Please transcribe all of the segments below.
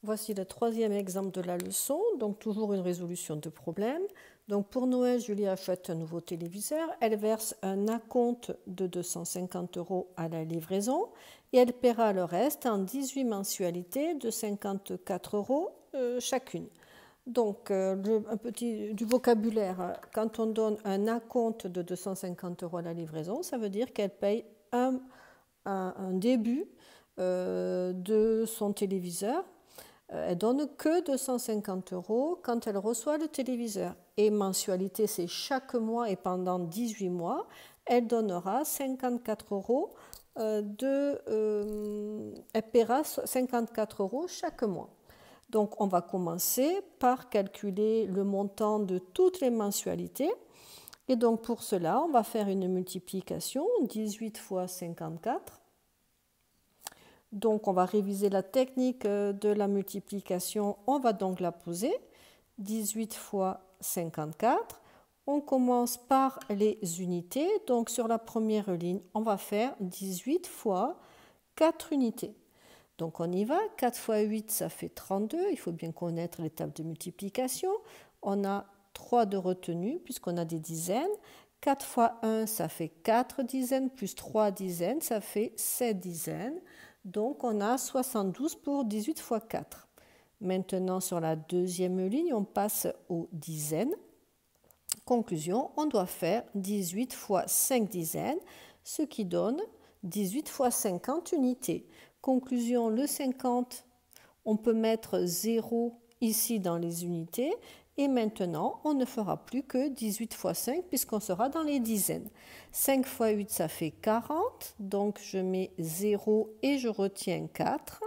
Voici le troisième exemple de la leçon, donc toujours une résolution de problème. Donc pour Noël, Julie achète un nouveau téléviseur, elle verse un acompte de 250 € à la livraison et elle paiera le reste en 18 mensualités de 54 € chacune. Donc un petit du vocabulaire, quand on donne un acompte de 250 € à la livraison, ça veut dire qu'elle paye un début de son téléviseur. Elle donne que 250 € quand elle reçoit le téléviseur. Et mensualité, c'est chaque mois et pendant 18 mois, elle donnera 54 €. Elle paiera 54 € chaque mois. Donc, on va commencer par calculer le montant de toutes les mensualités. Et donc, pour cela, on va faire une multiplication, 18 fois 54. Donc, on va réviser la technique de la multiplication. On va donc la poser. 18 fois 54. On commence par les unités. Donc, sur la première ligne, on va faire 18 fois 4 unités. Donc, on y va. 4 fois 8, ça fait 32. Il faut bien connaître les tables de multiplication. On a 3 de retenue puisqu'on a des dizaines. 4 fois 1, ça fait 4 dizaines, plus 3 dizaines, ça fait 7 dizaines. Donc, on a 72 pour 18 fois 4. Maintenant, sur la deuxième ligne, on passe aux dizaines. Conclusion, on doit faire 18 fois 5 dizaines, ce qui donne 18 fois 50 unités. Conclusion, le 50, on peut mettre 0 ici dans les unités. Et maintenant, on ne fera plus que 18 fois 5 puisqu'on sera dans les dizaines. 5 fois 8, ça fait 40. Donc, je mets 0 et je retiens 4.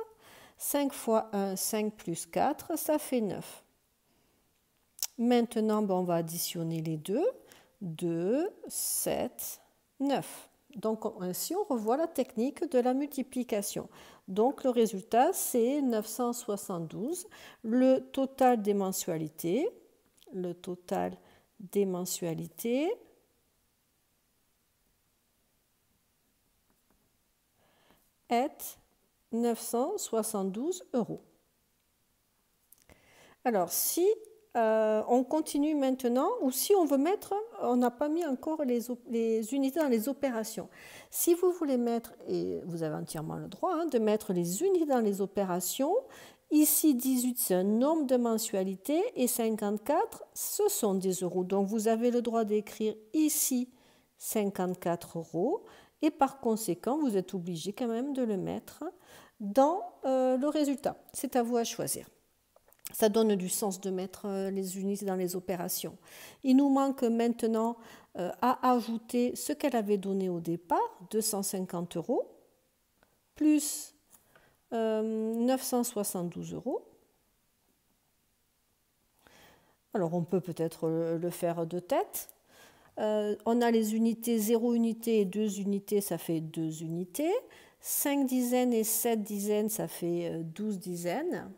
5 fois 1, 5 plus 4, ça fait 9. Maintenant, on va additionner les deux. 2, 7, 9. Donc, ainsi, on revoit la technique de la multiplication. Donc, le résultat, c'est 972. Le total des mensualités est 972 €. Alors, si on continue maintenant, ou si on veut mettre, on n'a pas mis encore les unités dans les opérations. Si vous voulez mettre, et vous avez entièrement le droit de mettre les unités dans les opérations, ici 18 c'est un nombre de mensualités et 54 ce sont des euros. Donc vous avez le droit d'écrire ici 54 € et par conséquent vous êtes obligé quand même de le mettre dans le résultat. C'est à vous à choisir. Ça donne du sens de mettre les unités dans les opérations. Il nous manque maintenant à ajouter ce qu'elle avait donné au départ, 250 € plus 972 €. Alors on peut peut-être le faire de tête. On a les unités 0 unité et 2 unités, ça fait 2 unités. 5 dizaines et 7 dizaines, ça fait 12 dizaines.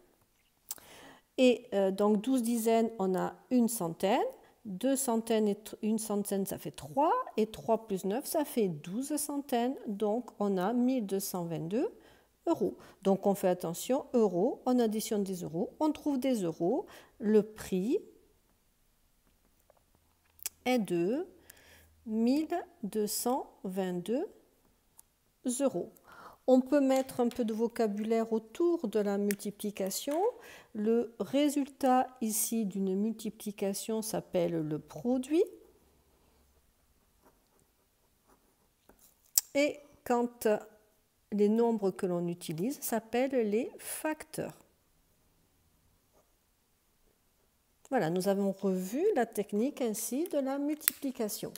Et donc 12 dizaines, on a une centaine. 2 centaines et une centaine, ça fait 3. Et 3 plus 9, ça fait 12 centaines. Donc on a 1222 €. Donc on fait attention, euros, on additionne des euros, on trouve des euros. Le prix est de 1222 €. On peut mettre un peu de vocabulaire autour de la multiplication. Le résultat ici d'une multiplication s'appelle le produit. Et quand les nombres que l'on utilise s'appellent les facteurs. Voilà, nous avons revu la technique ainsi de la multiplication.